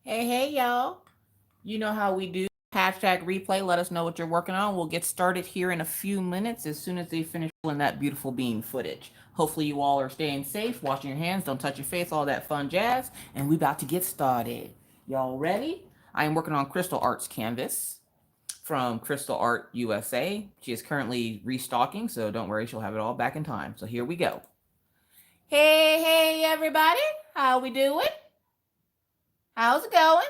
Hey, y'all. You know how we do. Hashtag replay. Let us know what you're working on. We'll get started here in a few minutes as soon as they finish pulling that beautiful bean footage. Hopefully, you all are staying safe, washing your hands, don't touch your face, all that fun jazz. And we about to get started. Y'all ready? I am working on Crystal Art's canvas from Crystal Art USA. She is currently restocking, so don't worry, she'll have it all back in time. So here we go. Hey, everybody. How we doing? How's it going?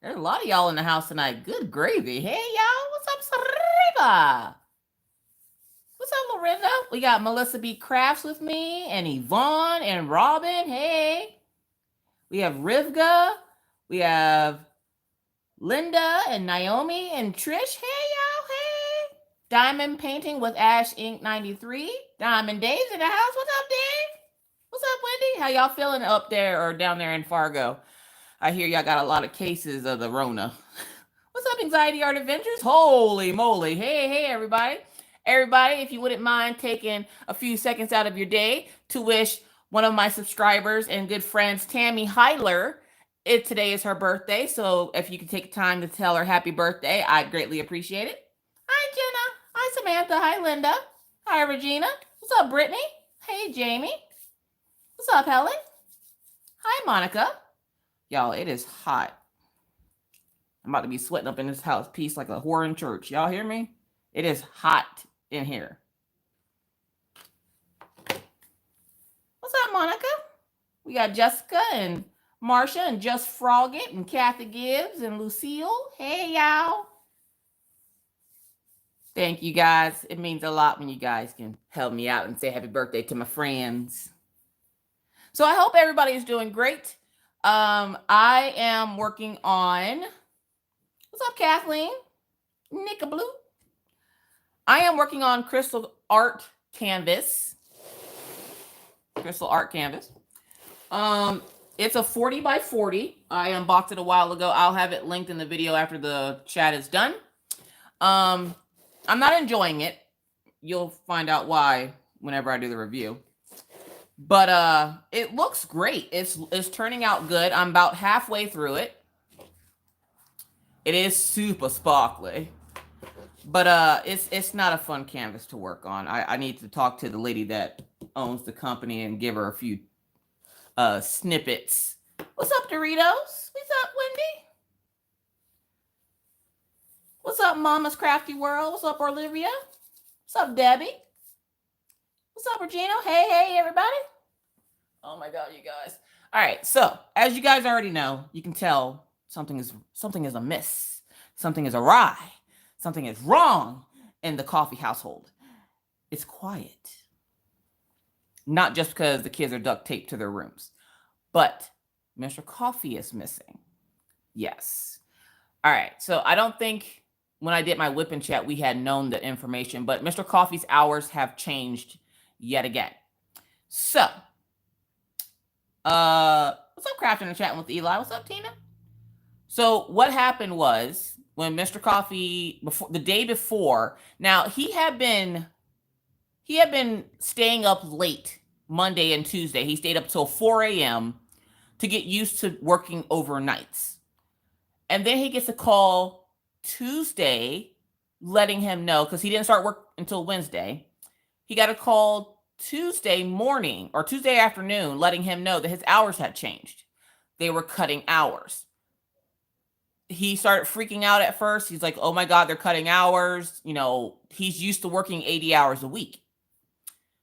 There's a lot of y'all in the house tonight. Good gravy. Hey, y'all. What's up, Sariba? What's up, Lorinda? We got Melissa B. Crafts with me, and Yvonne, and Robin. Hey. We have Rivka. We have Linda, and Naomi, and Trish. Hey, y'all. Hey. Diamond Painting with Ash Ink 93. Diamond Dave's in the house. What's up, Dave? What's up, Wendy? How y'all feeling up there or down there in Fargo? I hear y'all got a lot of cases of the Rona. What's up, Anxiety Art Adventures? Holy moly. Hey, everybody. Everybody, if you wouldn't mind taking a few seconds out of your day to wish one of my subscribers and good friends, Tammy Heiler, today is her birthday. So if you could take time to tell her happy birthday, I'd greatly appreciate it. Hi, Jenna. Hi, Samantha. Hi, Linda. Hi, Regina. What's up, Brittany? Hey, Jamie. What's up, Helen? Hi, Monica. Y'all, it is hot. I'm about to be sweating up in this house piece like a whore in church. Y'all hear me? It is hot in here. What's up, Monica? We got Jessica and Marsha and Just Frog It and Kathy Gibbs and Lucille. Hey, y'all. Thank you, guys. It means a lot when you guys can help me out and say happy birthday to my friends. So I hope everybody is doing great. I am working on... What's up, Kathleen? Nika Blue. I am working on Crystal Art Canvas. Crystal Art Canvas. It's a 40 by 40. I unboxed it a while ago. I'll have it linked in the video after the chat is done. I'm not enjoying it. You'll find out why whenever I do the review. But it looks great. It's turning out good. I'm about halfway through it. It is super sparkly. But it's not a fun canvas to work on. I need to talk to the lady that owns the company and give her a few snippets. What's up, Doritos? What's up, Wendy? What's up, Mama's Crafty World? What's up, Olivia? What's up, Debbie? What's up, Regina? Hey, everybody. Oh my God, you guys. All right, so as you guys already know, you can tell something is amiss. Something is awry. Something is wrong in the coffee household. It's quiet. Not just because the kids are duct taped to their rooms, but Mr. Coffee is missing. Yes. All right. So I don't think when I did my whip and chat, we had known the information, but Mr. Coffee's hours have changed yet again. So, what's up, Crafting and Chatting with Eli? What's up, Tina? So what happened was when Mr. Coffee, the day before, now he had been staying up late Monday and Tuesday. He stayed up till 4 a.m. to get used to working overnights. And then he gets a call Tuesday letting him know, because he didn't start work until Wednesday. He got a call Tuesday morning or Tuesday afternoon letting him know that his hours had changed. They were cutting hours. He started freaking out at first. He's like, oh my God, they're cutting hours. You know, he's used to working 80 hours a week.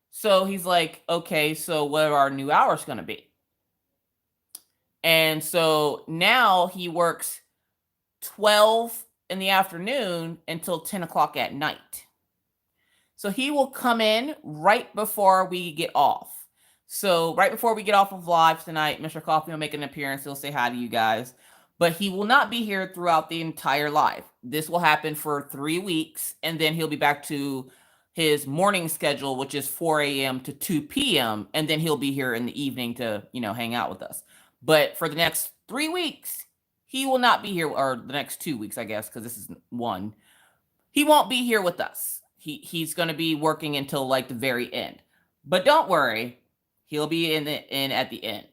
So he's like, okay, so what are our new hours going to be? And so now he works 12 in the afternoon until 10 o'clock at night. So he will come in right before we get off. So right before we get off of live tonight, Mr. Coffee will make an appearance. He'll say hi to you guys. But he will not be here throughout the entire live. This will happen for 3 weeks, and then he'll be back to his morning schedule, which is 4 a.m. to 2 p.m., and then he'll be here in the evening to, hang out with us. But for the next 3 weeks, he will not be here, or the next 2 weeks, I guess, because this is one. He won't be here with us. He's going to be working until like the very end. But don't worry, he'll be in at the end.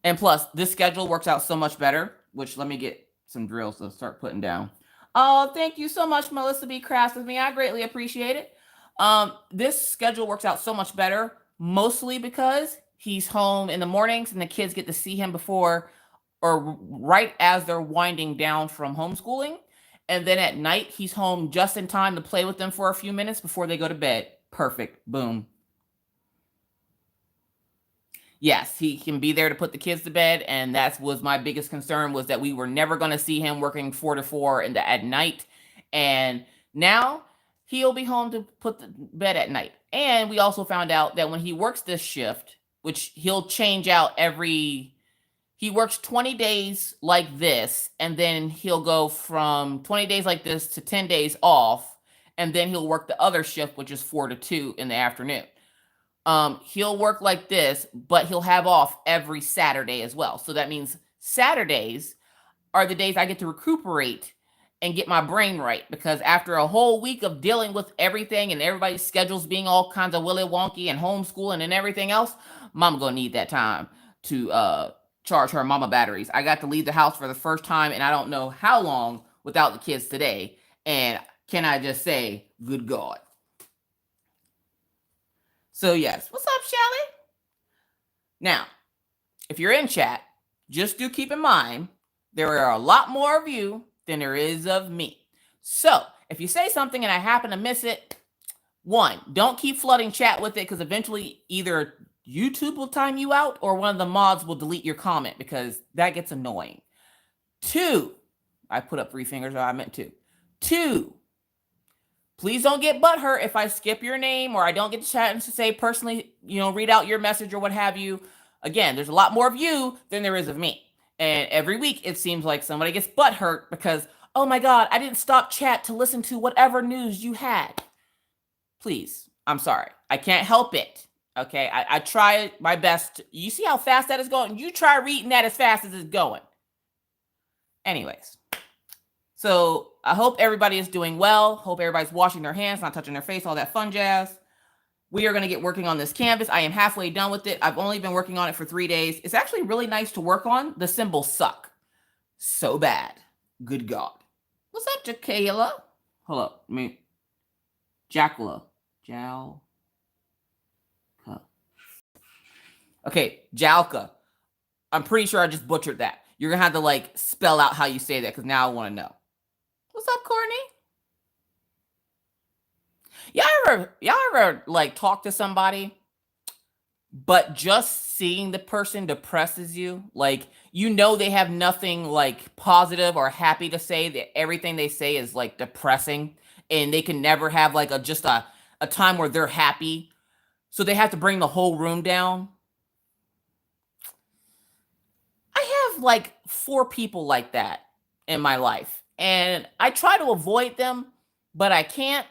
And plus, this schedule works out so much better, which let me get some drills to start putting down. Oh, thank you so much, Melissa B. Crafts with me. I greatly appreciate it. This schedule works out so much better, mostly because he's home in the mornings and the kids get to see him before or right as they're winding down from homeschooling. And then at night, he's home just in time to play with them for a few minutes before they go to bed. Perfect. Boom. Yes, he can be there to put the kids to bed, and that was my biggest concern, was that we were never going to see him working 4 to 4 at night. And now he'll be home to put the bed at night. And we also found out that when he works this shift, which he'll change out he works 20 days like this, and then he'll go from 20 days like this to 10 days off, and then he'll work the other shift, which is 4 to 2 in the afternoon. He'll work like this, but he'll have off every Saturday as well. So that means Saturdays are the days I get to recuperate and get my brain right, because after a whole week of dealing with everything and everybody's schedules being all kinds of willy wonky and homeschooling and everything else, mama gonna need that time to charge her mama batteries. I got to leave the house for the first time and I don't know how long without the kids today. And can I just say, good God. So yes, what's up, Shelly? Now, if you're in chat, just do keep in mind, there are a lot more of you than there is of me. So if you say something and I happen to miss it, 1, don't keep flooding chat with it, because eventually either YouTube will time you out or one of the mods will delete your comment, because that gets annoying. 2, I put up 3 fingers, I meant 2. 2, please don't get butthurt if I skip your name or I don't get to chat and to say personally, read out your message or what have you. Again, there's a lot more of you than there is of me. And every week it seems like somebody gets butthurt because, oh my God, I didn't stop chat to listen to whatever news you had. Please, I'm sorry. I can't help it. Okay, I try my best. You see how fast that is going? You try reading that as fast as it's going. Anyways. So I hope everybody is doing well. Hope everybody's washing their hands, not touching their face, all that fun jazz. We are going to get working on this canvas. I am halfway done with it. I've only been working on it for 3 days. It's actually really nice to work on. The symbols suck so bad. Good God. What's up, Jacayla? Hold up. Jacquela. Okay, Jalka. I'm pretty sure I just butchered that. You're going to have to spell out how you say that, because now I want to know. What's up, Courtney? Y'all ever talk to somebody, but just seeing the person depresses you? They have nothing positive or happy to say, that everything they say is depressing, and they can never have just a time where they're happy. So they have to bring the whole room down. I have 4 people like that in my life, and I try to avoid them, but I can't.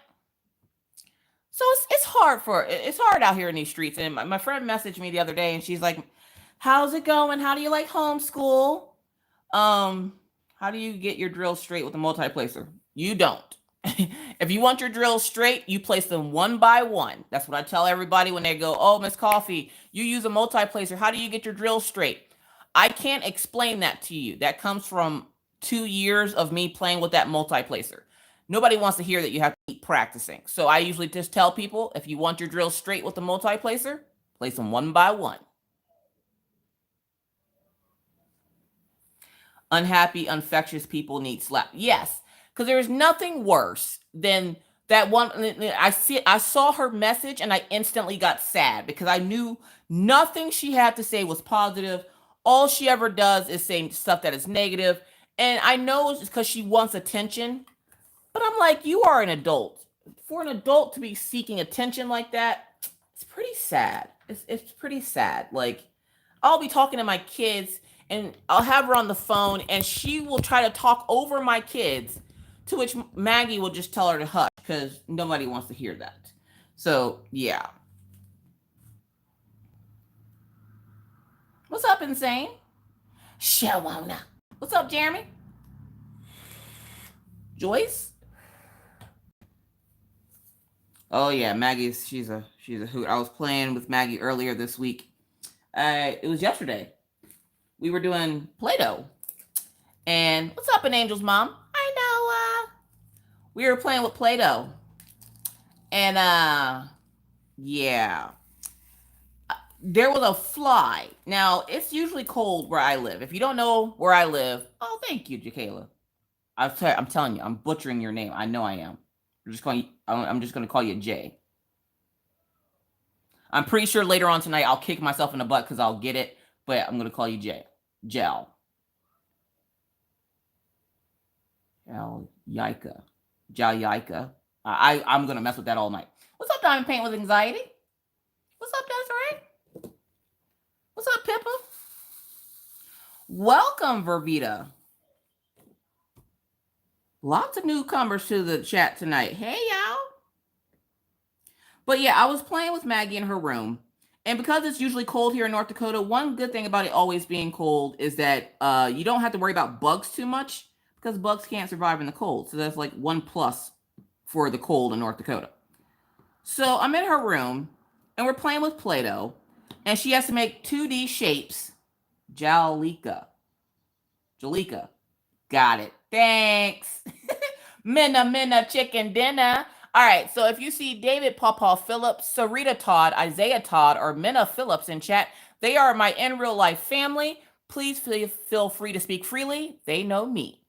So it's hard out here in these streets. And my friend messaged me the other day, and she's like, "How's it going? How do you like homeschool? How do you get your drills straight with a multiplacer?" You don't. If you want your drills straight, you place them one by one. That's what I tell everybody when they go, "Oh, Miss Coffee, you use a multiplacer. How do you get your drills straight?" I can't explain that to you. That comes from 2 years of me playing with that multiplacer. Nobody wants to hear that you have to keep practicing. So I usually just tell people, if you want your drills straight with the multiplacer, place them one by one. Unhappy, infectious people need slap. Yes, because there's nothing worse than that one. I saw her message and I instantly got sad, because I knew nothing she had to say was positive. All she ever does is say stuff that is negative. And I know it's because she wants attention. But I'm like, you are an adult. For an adult to be seeking attention like that, it's pretty sad. It's pretty sad. I'll be talking to my kids, and I'll have her on the phone, and she will try to talk over my kids, to which Maggie will just tell her to hush, because nobody wants to hear that. So, yeah. What's up, Insane? Shawana. What's up, Jeremy? Joyce? Oh yeah, Maggie's she's a hoot. I was playing with Maggie earlier this week. It was yesterday. we were doing Play-Doh. And what's up, an Angel's mom? I know, we were playing with Play-Doh. And, yeah. There was a fly. Now, it's usually cold where I live. If you don't know where I live, oh, thank you, Jakayla. I'm telling you, I'm butchering your name. I know I am. I'm just going to call you Jay. I'm pretty sure later on tonight I'll kick myself in the butt because I'll get it, but I'm going to call you Jay. Gel. Yika. Jal Yika. I'm going to mess with that all night. What's up, Diamond Paint with Anxiety? What's up, Desiree? What's up, Pippa? Welcome, Vervita. Lots of newcomers to the chat tonight. Hey, y'all. But yeah, I was playing with Maggie in her room. And because it's usually cold here in North Dakota, one good thing about it always being cold is that you don't have to worry about bugs too much because bugs can't survive in the cold. So that's like one plus for the cold in North Dakota. So I'm in her room and we're playing with Play-Doh and she has to make 2D shapes. Jalika. Got it. Thanks. Minna, chicken dinner. All right, so if you see David, Pawpaw Phillips, Sarita Todd, Isaiah Todd, or Minna Phillips in chat, they are my in real life family. Please feel free to speak freely. They know me.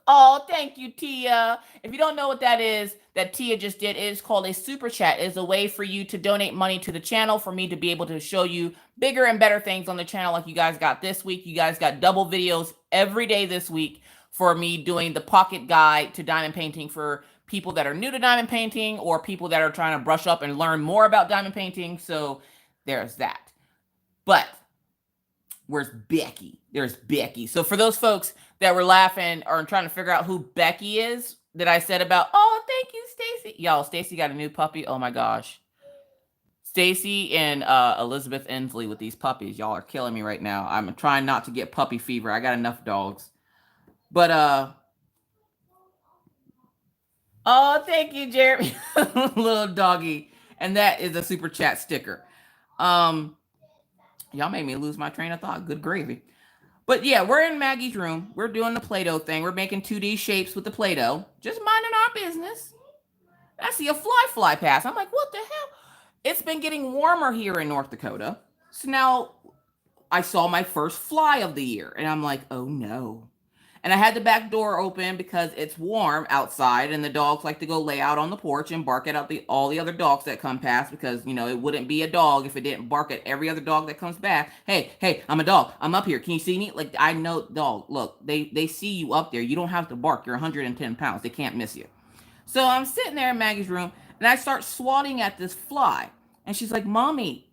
Oh, thank you, Tia. If you don't know what that is, that Tia just did, it is called a super chat. It is a way for you to donate money to the channel for me to be able to show you bigger and better things on the channel like you guys got this week. You guys got double videos every day this week for me doing the pocket guide to diamond painting for people that are new to diamond painting or people that are trying to brush up and learn more about diamond painting. So there's that. But where's Becky? There's Becky. So for those folks that were laughing or trying to figure out who Becky is that I said about, oh, thank you, Stacy. Y'all, Stacy got a new puppy. Oh my gosh. Stacy and Elizabeth Inslee with these puppies. Y'all are killing me right now. I'm trying not to get puppy fever. I got enough dogs. But oh, thank you, Jeremy. Little doggy. And that is a super chat sticker. Y'all made me lose my train of thought. Good gravy. But yeah, we're in Maggie's room. We're doing the Play-Doh thing. We're making 2D shapes with the Play-Doh. Just minding our business. I see a fly pass. I'm like, what the hell? It's been getting warmer here in North Dakota. So now I saw my first fly of the year. And I'm like, oh no. And I had the back door open because it's warm outside and the dogs like to go lay out on the porch and bark at all the other dogs that come past because, you know, it wouldn't be a dog if it didn't bark at every other dog that comes back. Hey, I'm a dog. I'm up here. Can you see me? Like, I know, dog, look, they see you up there. You don't have to bark. You're 110 pounds. They can't miss you. So I'm sitting there in Maggie's room and I start swatting at this fly. And she's like, Mommy,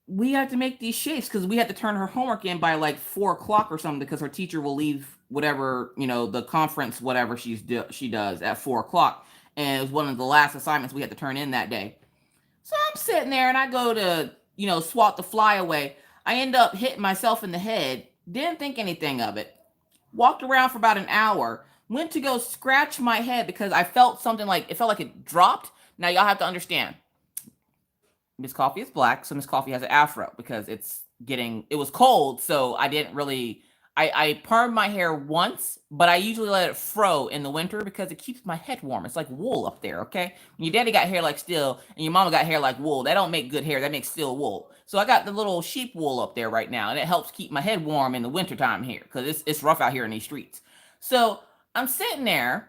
we have to make these shapes because we had to turn her homework in by like 4 o'clock or something because her teacher will leave whatever, you know, the conference, whatever she does at 4 o'clock. And it was one of the last assignments we had to turn in that day. So I'm sitting there and I go to, you know, swat the fly away. I end up hitting myself in the head. Didn't think anything of it. Walked around for about an hour. Went to go scratch my head because I felt something like, it felt like it dropped. Now y'all have to understand. Miss Coffee is black, so Miss Coffee has an afro because it was cold, so I didn't really, I permed my hair once, but I usually let it fro in the winter because it keeps my head warm. It's like wool up there, okay? When your daddy got hair like steel and your mama got hair like wool, that don't make good hair, that makes steel wool. So I got the little sheep wool up there right now, and it helps keep my head warm in the wintertime here because it's rough out here in these streets. So I'm sitting there,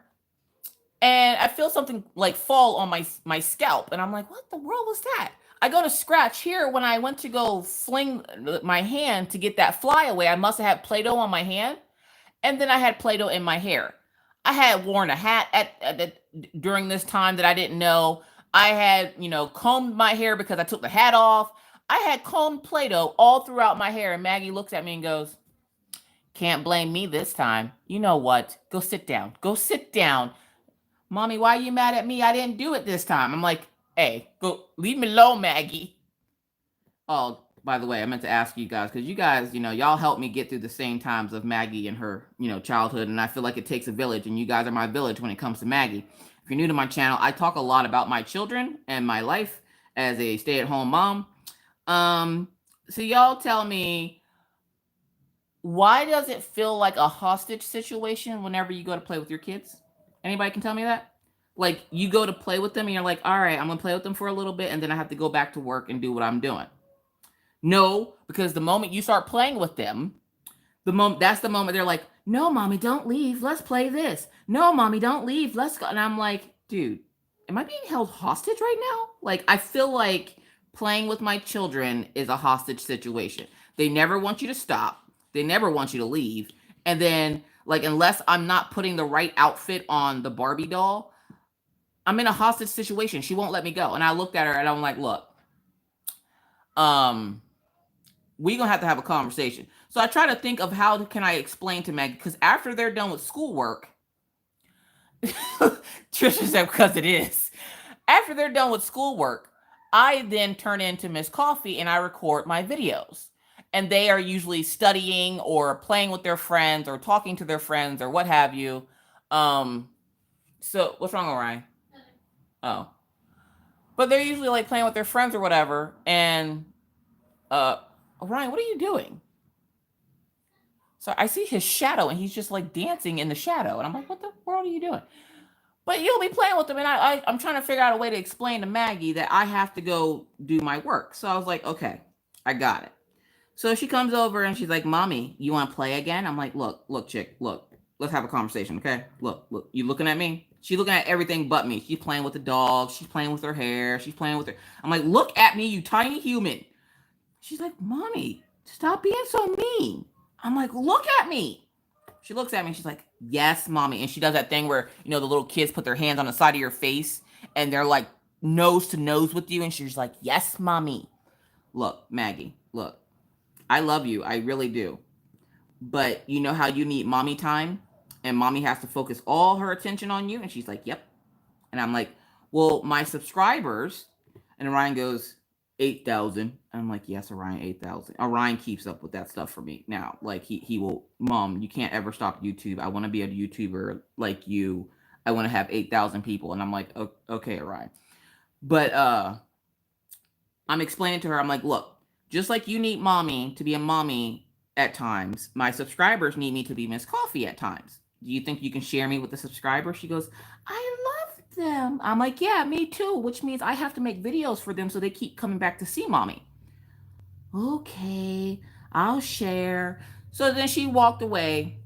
and I feel something like fall on my scalp, and I'm like, what the world was that? I go to scratch here. When I went to go fling my hand to get that fly away, I must have had Play-Doh on my hand. And then I had Play-Doh in my hair. I had worn a hat during this time that I didn't know. I had, you know, combed my hair because I took the hat off. I had combed Play-Doh all throughout my hair. And Maggie looks at me and goes, can't blame me this time. You know what? Go sit down. Go sit down. Mommy, why are you mad at me? I didn't do it this time. I'm like, hey, go leave me alone, Maggie. Oh, by the way, I meant to ask you guys, because you guys, you know, y'all helped me get through the same times of Maggie and her, you know, childhood. And I feel like it takes a village, and you guys are my village when it comes to Maggie. If you're new to my channel, I talk a lot about my children and my life as a stay-at-home mom. So y'all tell me, why does it feel like a hostage situation whenever you go to play with your kids? Anybody can tell me that? Like, you go to play with them and you're like, all right, I'm going to play with them for a little bit and then I have to go back to work and do what I'm doing. No, because the moment you start playing with them, that's the moment they're like, no, mommy, don't leave. Let's play this. No, mommy, don't leave. Let's go. And I'm like, dude, am I being held hostage right now? Like, I feel like playing with my children is a hostage situation. They never want you to stop. They never want you to leave. And then, like, unless I'm not putting the right outfit on the Barbie doll, I'm in a hostage situation. She won't let me go. And I looked at her and I'm like, look, we're going to have a conversation. So I try to think of how can I explain to Maggie, because after they're done with schoolwork, Trisha said, because it is. After they're done with schoolwork, I then turn into Miss Coffee and I record my videos. And they are usually studying or playing with their friends or talking to their friends or what have you. So what's wrong, Orion? Oh. But they're usually like playing with their friends or whatever. And Orion, what are you doing? So I see his shadow and he's just like dancing in the shadow. And I'm like, what the world are you doing? But you'll be playing with them. And I'm trying to figure out a way to explain to Maggie that I have to go do my work. So I was like, okay, I got it. So she comes over and she's like, Mommy, you want to play again? I'm like, look, chick, look, let's have a conversation, okay? Look, you looking at me? She's looking at everything but me. She's playing with the dog. She's playing with her hair. She's playing with her. I'm like, look at me, you tiny human. She's like, Mommy, stop being so mean. I'm like, look at me. She looks at me and she's like, yes, Mommy. And she does that thing where, you know, the little kids put their hands on the side of your face and they're like nose to nose with you. And she's like, yes, Mommy. Look, Maggie, look, I love you. I really do. But you know how you need mommy time and mommy has to focus all her attention on you? And she's like, yep. And I'm like, well, my subscribers. And Orion goes, 8,000. I'm like, yes, Orion, 8,000. Orion keeps up with that stuff for me now. Like he will, Mom, you can't ever stop YouTube. I want to be a YouTuber like you. I want to have 8,000 people. And I'm like, okay, Orion. But I'm explaining to her, I'm like, look, just like you need mommy to be a mommy at times, my subscribers need me to be Miss Coffee at times. Do you think you can share me with the subscribers? She goes, I love them. I'm like, yeah, me too, which means I have to make videos for them so they keep coming back to see mommy. Okay, I'll share. So then she walked away,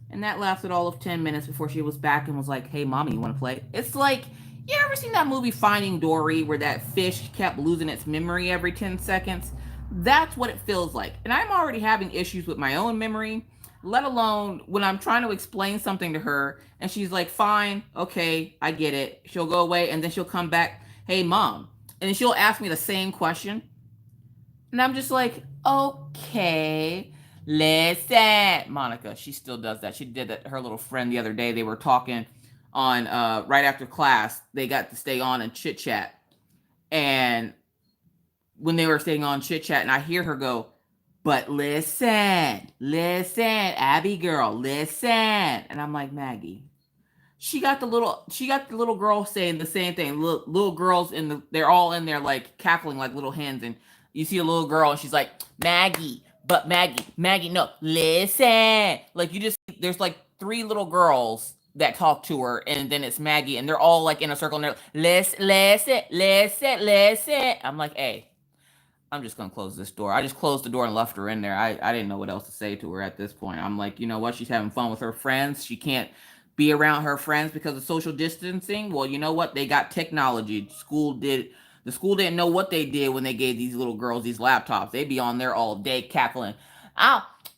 and that lasted all of 10 minutes before she was back and was like, hey, mommy, you want to play? It's like, you ever seen that movie Finding Dory where that fish kept losing its memory every 10 seconds? That's what it feels like. And I'm already having issues with my own memory, let alone when I'm trying to explain something to her and she's like, fine, okay, I get it. She'll go away and then she'll come back, hey, Mom. And then she'll ask me the same question. And I'm just like, okay, listen. Monica, she still does that. She did that to her little friend the other day. They were talking on right after class. They got to stay on and chit chat. And when they were staying on chit chat, and I hear her go, but listen, Abby girl, listen. And I'm like, Maggie, she got the little girl saying the same thing. Little girls they're all in there like cackling like little hens. And you see a little girl and she's like, Maggie, no, listen. Like there's like 3 little girls that talk to her, and then it's Maggie, and they're all like in a circle and they're listen. I'm like, hey, I'm just gonna close this door. I just closed the door and left her in there. I didn't know what else to say to her at this point. I'm like, you know what? She's having fun with her friends. She can't be around her friends because of social distancing. Well, you know what? They got technology. The school didn't know what they did when they gave these little girls these laptops. They'd be on there all day cackling.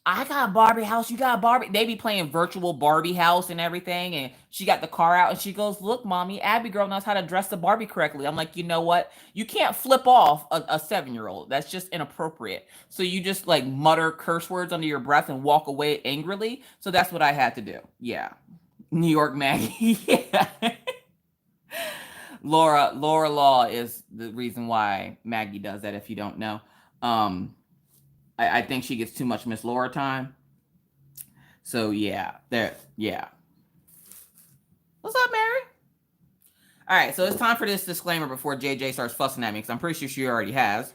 I got a Barbie house. You got a Barbie. They be playing virtual Barbie house and everything. And she got the car out and she goes, look, Mommy, Abby girl knows how to dress the Barbie correctly. I'm like, you know what? You can't flip off a 7-year-old. That's just inappropriate. So you just like mutter curse words under your breath and walk away angrily. So that's what I had to do. Yeah. New York Maggie. Yeah. Laura Law is the reason why Maggie does that, if you don't know. I think she gets too much Miss Laura time. So yeah. What's up, Mary? All right, so it's time for this disclaimer before JJ starts fussing at me, because I'm pretty sure she already has.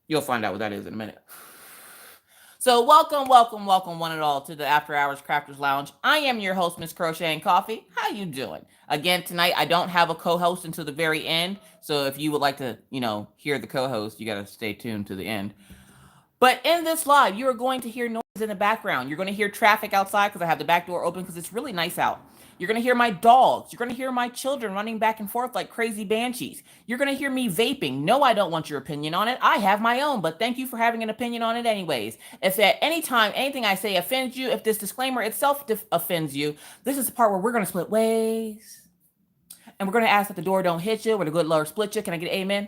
You'll find out what that is in a minute. So welcome, welcome, welcome one and all to the After Hours Crafters Lounge. I am your host, Miss Crocheting Coffee. How you doing? Again, tonight I don't have a co-host until the very end. So if you would like to, hear the co-host, you got to stay tuned to the end. But in this live, you are going to hear noise in the background. You're going to hear traffic outside because I have the back door open because it's really nice out. You're going to hear my dogs. You're going to hear my children running back and forth like crazy banshees. You're going to hear me vaping. No, I don't want your opinion on it. I have my own, but thank you for having an opinion on it anyways. If at any time anything I say offends you, if this disclaimer itself offends you, this is the part where we're going to split ways. And we're going to ask that the door don't hit you or the good Lord split you. Can I get an amen?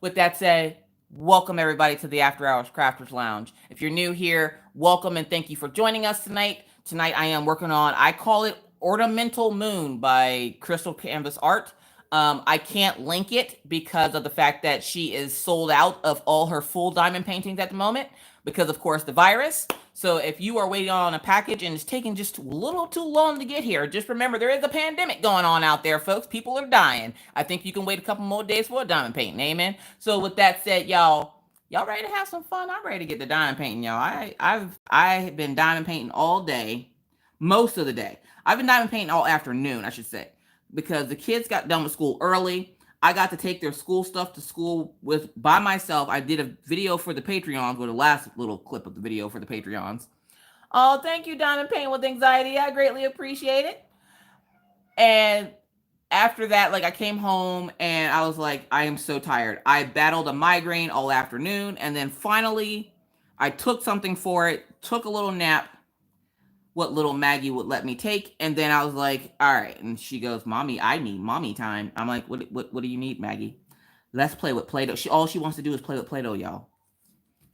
With that said, welcome everybody to the After Hours Crafters Lounge. If you're new here, welcome and thank you for joining us tonight. Tonight I am working on, I call it Ornamental Moon by Crystal Canvas Art. I can't link it because of the fact that she is sold out of all her full diamond paintings at the moment because of course the virus. So if you are waiting on a package and it's taking just a little too long to get here, just remember there is a pandemic going on out there, folks. People are dying. I think you can wait a couple more days for a diamond painting. Amen. So with that said, y'all ready to have some fun? I'm ready to get the diamond painting, y'all. I've been diamond painting all day, most of the day. I've been diamond painting all afternoon, I should say, because the kids got done with school early. I got to take their school stuff to school by myself. I did a video for the Patreons, or the last little clip of the video for the Patreons. Oh, thank you, Diamond Paint with Anxiety. I greatly appreciate it. And after that, I came home and I was like, I am so tired. I battled a migraine all afternoon. And then finally, I took something for it, took a little nap, what little Maggie would let me take. And then I was like, all right. And she goes, Mommy, I need mommy time. I'm like, what do you need, Maggie? Let's play with Play-Doh. All she wants to do is play with Play-Doh, y'all.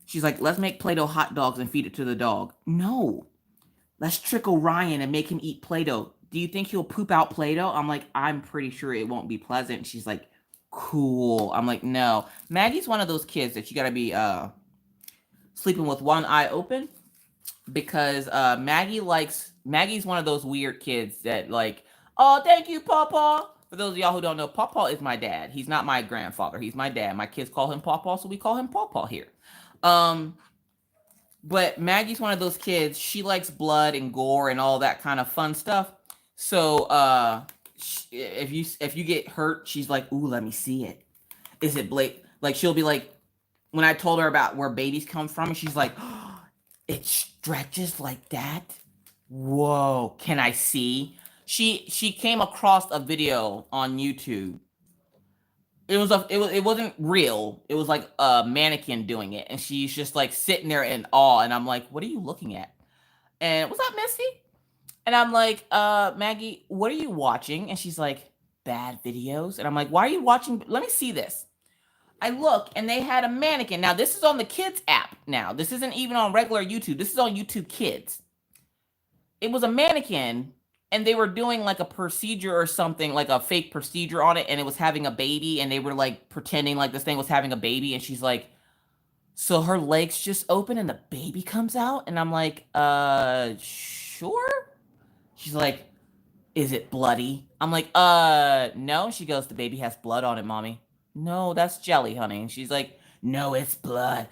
She's like, let's make Play-Doh hot dogs and feed it to the dog. No. Let's trick Orion and make him eat Play-Doh. Do you think he'll poop out Play-Doh? I'm like, I'm pretty sure it won't be pleasant. And she's like, cool. I'm like, no. Maggie's one of those kids that you got to be sleeping with one eye open. Because Maggie's one of those weird kids that oh, thank you, Pawpaw. For those of y'all who don't know, Pawpaw is my dad. He's not my grandfather. He's my dad. My kids call him Pawpaw, so we call him Pawpaw here. But Maggie's one of those kids. She likes blood and gore and all that kind of fun stuff. So if you get hurt, she's like, ooh, let me see it. Is it Blake? She'll be like, when I told her about where babies come from, and she's like, oh, it stretches like that? Whoa, can I see? She came across a video on YouTube. It wasn't real. It was like a mannequin doing it, and she's just sitting there in awe. And I'm like, what are you looking at? And what's up, Missy? And I'm like, Maggie, what are you watching? And she's like, bad videos. And I'm like, why are you watching? Let me see this. I look, and they had a mannequin. Now, this is on the Kids app now. This isn't even on regular YouTube. This is on YouTube Kids. It was a mannequin, and they were doing a procedure or something, a fake procedure on it, and it was having a baby, and they were pretending this thing was having a baby, and she's like, so her legs just open and the baby comes out? And I'm like, sure? She's like, is it bloody? I'm like, no. She goes, the baby has blood on it, Mommy. No, that's jelly, honey. And she's like, no, it's blood.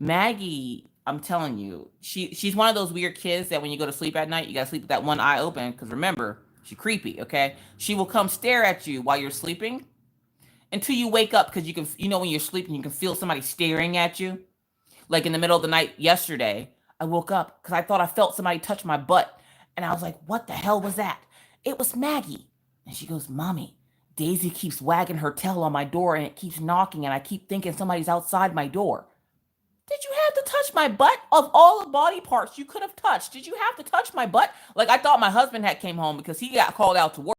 Maggie, I'm telling you, she's one of those weird kids that when you go to sleep at night, you gotta sleep with that one eye open, because remember, she's creepy, okay? She will come stare at you while you're sleeping until you wake up, because when you're sleeping, you can feel somebody staring at you. In the middle of the night yesterday, I woke up because I thought I felt somebody touch my butt. And I was like, what the hell was that? It was Maggie. And she goes, Mommy, Daisy keeps wagging her tail on my door and it keeps knocking and I keep thinking somebody's outside my door. Did you have to touch my butt? Of all the body parts you could have touched, did you have to touch my butt? I thought my husband had came home because he got called out to work.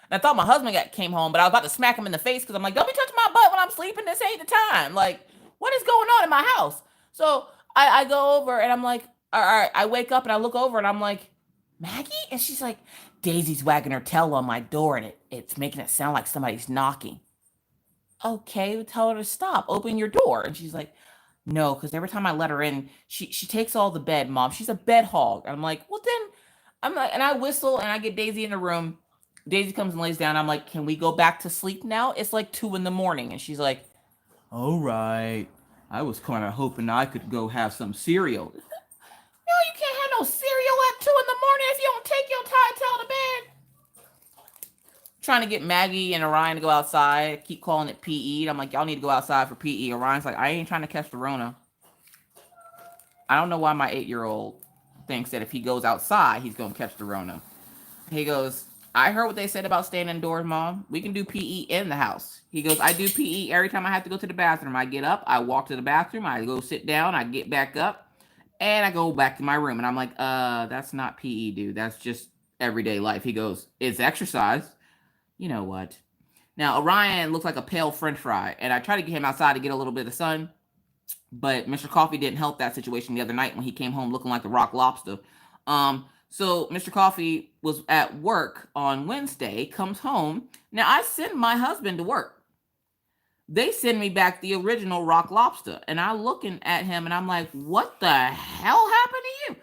And I thought my husband came home, but I was about to smack him in the face because I'm like, don't be touching my butt when I'm sleeping. This ain't the time. What is going on in my house? So I go over and I'm like, all right, I wake up and I look over and I'm like, Maggie? And she's like, Daisy's wagging her tail on my door and it's making it sound like somebody's knocking. Okay, tell her to stop. Open your door. And she's like, no, because every time I let her in, she takes all the bed, Mom. She's a bed hog. And I'm like, well then, I'm like, and I whistle and I get Daisy in the room. Daisy comes and lays down. I'm like, can we go back to sleep now? It's 2 a.m. And she's like, all right. I was kind of hoping I could go have some cereal. No, you can't have no cereal at 2 in the morning if you don't take your tail to bed. Trying to get Maggie and Orion to go outside. I keep calling it PE. I'm like, y'all need to go outside for PE. Orion's like, I ain't trying to catch the Rona. I don't know why my 8-year-old thinks that if he goes outside, he's going to catch the Rona. He goes, I heard what they said about staying indoors, Mom. We can do PE in the house. He goes, I do PE every time I have to go to the bathroom. I get up, I walk to the bathroom, I go sit down, I get back up, and I go back to my room. And I'm like, that's not PE, dude. That's just everyday life. He goes, it's exercise. You know what? Now, Orion looks like a pale french fry, and I tried to get him outside to get a little bit of sun, but Mr. Coffee didn't help that situation the other night when he came home looking like the rock lobster. So Mr. Coffee was at work on Wednesday, comes home. Now, I send my husband to work. They send me back the original rock lobster, and I'm looking at him, and I'm like, what the hell happened to you?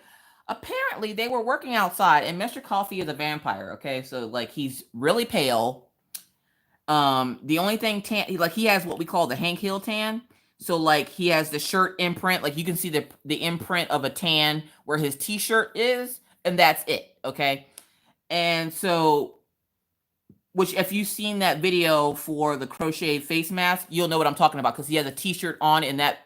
Apparently, they were working outside, and Mr. Coffee is a vampire, okay? So, like, he's really pale. The only thing he has what we call the Hank Hill tan. So, like, he has the shirt imprint. Like, you can see the imprint of a tan where his T-shirt is, and that's it, okay? And so, which if you've seen that video for the crocheted face mask, you'll know what I'm talking about because he has a T-shirt on in that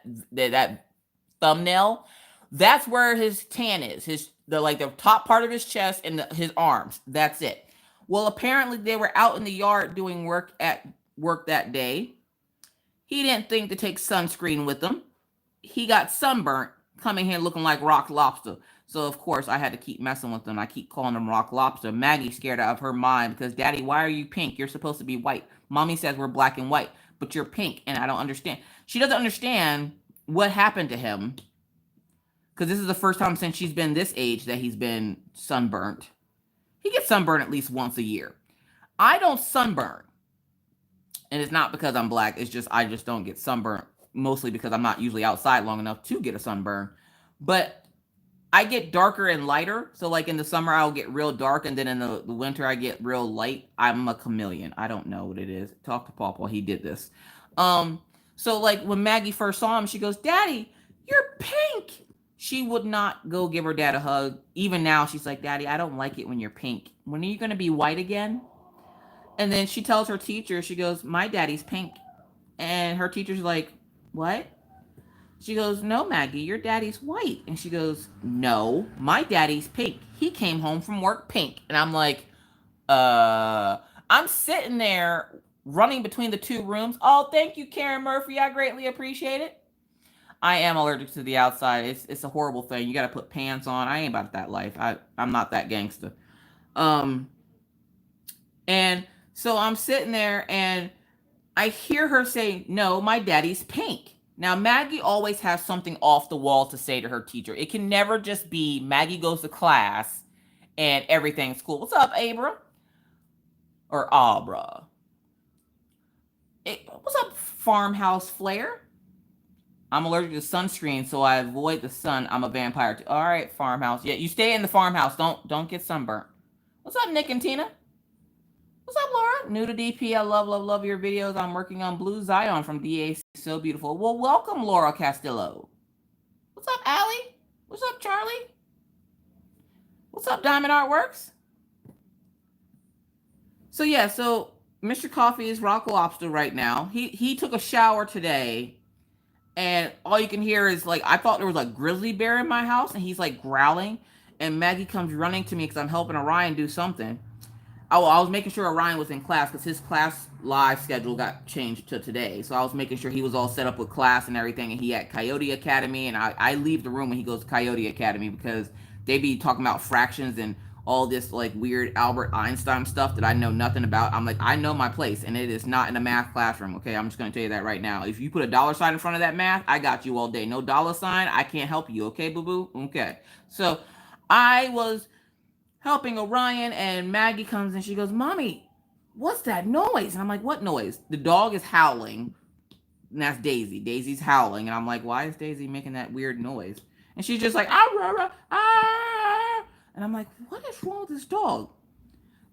thumbnail. That's where his tan is. The top part of his chest and his arms. That's it. Well, apparently they were out in the yard doing work that day. He didn't think to take sunscreen with him. He got sunburnt coming here looking like rock lobster. So, of course, I had to keep messing with him. I keep calling him rock lobster. Maggie's scared out of her mind because, Daddy, why are you pink? You're supposed to be white. Mommy says we're black and white, but you're pink, and I don't understand. She doesn't understand what happened to him because this is the first time since she's been this age that he's been sunburnt. He gets sunburned at least once a year. I don't sunburn. And it's not because I'm black. It's just I just don't get sunburned. Mostly because I'm not usually outside long enough to get a sunburn. But I get darker and lighter. So like in the summer, I'll get real dark. And then in the winter, I get real light. I'm a chameleon. I don't know what it is. Talk to Papa. He did this. So like when Maggie first saw him, she goes, Daddy, you're pink. She would not go give her dad a hug. Even now, she's like, Daddy, I don't like it when you're pink. When are you going to be white again? And then she tells her teacher, she goes, my daddy's pink. And her teacher's like, what? She goes, no, Maggie, your daddy's white. And she goes, no, my daddy's pink. He came home from work pink. And I'm like, I'm sitting there running between the two rooms. Oh, thank you, Karen Murphy. I greatly appreciate it. I am allergic to the outside. It's a horrible thing. You got to put pants on. I ain't about that life. I'm not that gangster. And so I'm sitting there and I hear her say, no, my daddy's pink. Now, Maggie always has something off the wall to say to her teacher. It can never just be Maggie goes to class and everything's cool. What's up, Abra? Or Abra? What's up, Farmhouse Flair? I'm allergic to sunscreen, so I avoid the sun. I'm a vampire too. All right, Farmhouse. Yeah, you stay in the farmhouse. Don't get sunburnt. What's up, Nick and Tina? What's up, Laura? New to DP. I love your videos. I'm working on Blue Zion from DAC. So beautiful. Well, welcome, Laura Castillo. What's up, Allie? What's up, Charlie? What's up, Diamond Artworks? So yeah, so Mr. Coffee is rock lobster right now. He took a shower today. And all you can hear is like, I thought there was a grizzly bear in my house and he's like growling. And Maggie comes running to me because I'm helping Orion do something. Oh, I was making sure Orion was in class because his class live schedule got changed to today. So I was making sure he was all set up with class and everything. And he at Coyote Academy. And I leave the room when he goes to Coyote Academy because they be talking about fractions and all this like weird Albert Einstein stuff that I know nothing about. I'm like, I know my place and it is not in a math classroom. Okay, I'm just going to tell you that right now. If you put a dollar sign in front of that math, I got you all day. No dollar sign, I can't help you. Okay, boo-boo? Okay. So I was helping Orion and Maggie comes and she goes, Mommy, what's that noise? And I'm like, what noise? The dog is howling. And that's Daisy. Daisy's howling. And I'm like, why is Daisy making that weird noise? And she's just like, ah, rah, rah, ah. And I'm like, what is wrong with this dog?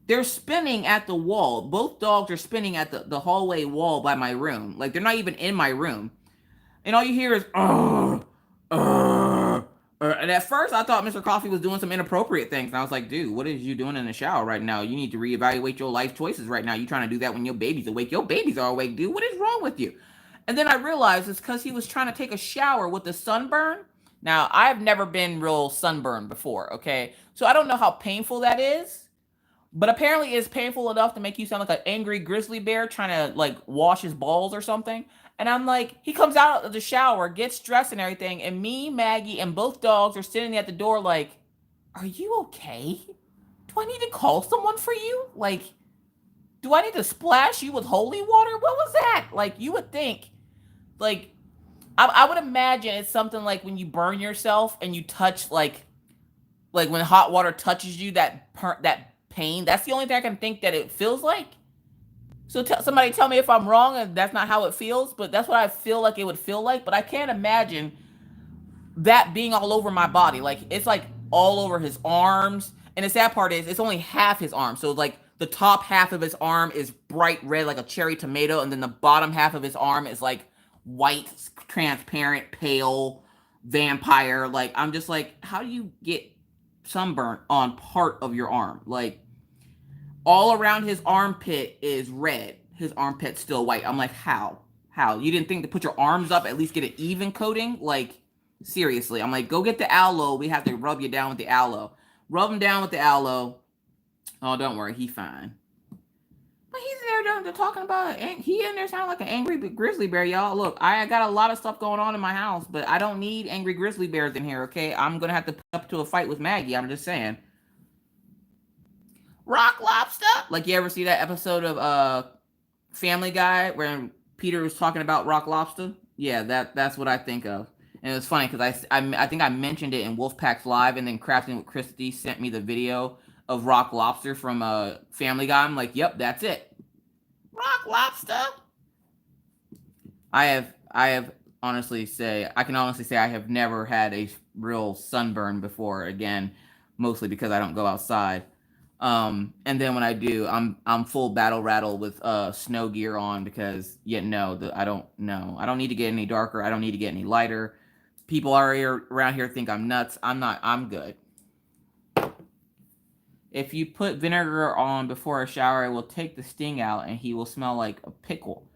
They're spinning at the wall. Both dogs are spinning at the hallway wall by my room. Like, they're not even in my room. And all you hear is, and at first I thought Mr. Coffee was doing some inappropriate things. And I was like, dude, what is you doing in the shower right now? You need to reevaluate your life choices right now. You trying to do that when your baby's awake. Your babies are awake, dude. What is wrong with you? And then I realized it's because he was trying to take a shower with the sunburn. Now, I've never been real sunburned before, okay? So I don't know how painful that is. But apparently it's painful enough to make you sound like an angry grizzly bear trying to, like, wash his balls or something. And I'm like, he comes out of the shower, gets dressed and everything, and me, Maggie, and both dogs are sitting at the door like, are you okay? Do I need to call someone for you? Like, do I need to splash you with holy water? What was that? Like, you would think, like, I would imagine it's something like when you burn yourself and you touch, like when hot water touches you, that pain. That's the only thing I can think that it feels like. So somebody tell me if I'm wrong and that's not how it feels, but that's what I feel like it would feel like. But I can't imagine that being all over my body. Like, it's like all over his arms. And the sad part is it's only half his arm. So like the top half of his arm is bright red like a cherry tomato, and then the bottom half of his arm is like white, transparent, pale, vampire. Like, I'm just like, how do you get sunburn on part of your arm? Like, all around his armpit is red. His armpit's still white. I'm like, how? How? You didn't think to put your arms up, at least get an even coating? Like, seriously. I'm like, go get the aloe. We have to rub you down with the aloe. Rub him down with the aloe. Oh, don't worry. He's fine. But he's there talking about it. He in there sounding like an angry grizzly bear, y'all. Look, I got a lot of stuff going on in my house, but I don't need angry grizzly bears in here, okay? I'm going to have to put up to a fight with Maggie. I'm just saying. Rock lobster? Like, you ever see that episode of Family Guy where Peter was talking about rock lobster? Yeah, that's what I think of. And it was funny because I think I mentioned it in Wolfpack's Live, and then Crafting with Christy sent me the video of rock lobster from Family Guy. I'm like, yep, that's it. Rock lobster. I can honestly say I have never had a real sunburn before. Again, mostly because I don't go outside. And then when I do, I'm full battle rattle with snow gear on because I don't need to get any darker. I don't need to get any lighter. People around here think I'm nuts. I'm not. I'm good. If you put vinegar on before a shower, it will take the sting out and he will smell like a pickle.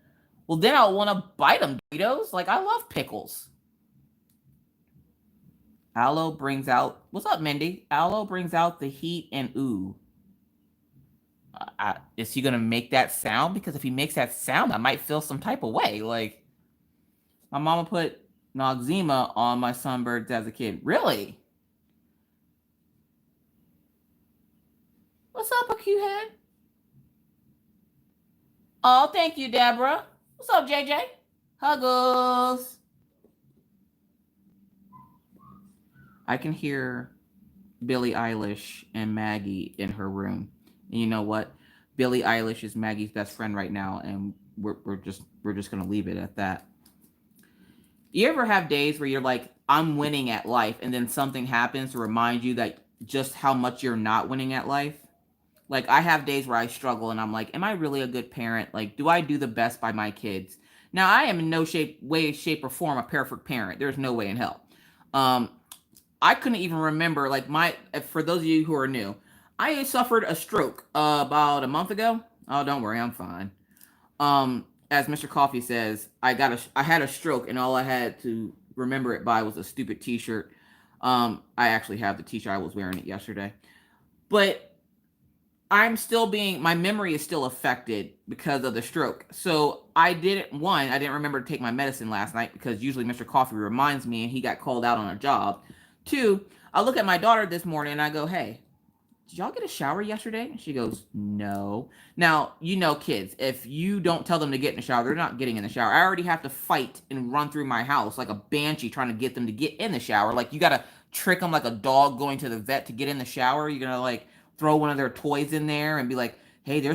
Well, then I'll want to bite him, Doritos. Like, I love pickles. Aloe brings out... What's up, Mindy? Aloe brings out the heat and ooh. Is he going to make that sound? Because if he makes that sound, I might feel some type of way. Like, my mama put Noxzema on my sunbirds as a kid. Really? What's up, a cute head? Oh, thank you, Deborah. What's up, JJ? Huggles. I can hear Billie Eilish and Maggie in her room. And you know what? Billie Eilish is Maggie's best friend right now, and we're just gonna leave it at that. You ever have days where you're like, I'm winning at life, and then something happens to remind you that just how much you're not winning at life? Like, I have days where I struggle, and I'm like, am I really a good parent? Like, do I do the best by my kids? Now, I am in no way, shape, or form a perfect parent. There's no way in hell. I couldn't even remember, like, for those of you who are new, I suffered a stroke about a month ago. Oh, don't worry, I'm fine. As Mr. Coffee says, I had a stroke, and all I had to remember it by was a stupid t-shirt. I actually have the t-shirt. I was wearing it yesterday. But my memory is still affected because of the stroke. So I didn't remember to take my medicine last night because usually Mr. Coffee reminds me and he got called out on a job. 2, I look at my daughter this morning and I go, hey, did y'all get a shower yesterday? And she goes, no. Now, kids, if you don't tell them to get in the shower, they're not getting in the shower. I already have to fight and run through my house like a banshee trying to get them to get in the shower. Like, you got to trick them like a dog going to the vet to get in the shower. You're going to, like, throw one of their toys in there and be like, hey, there's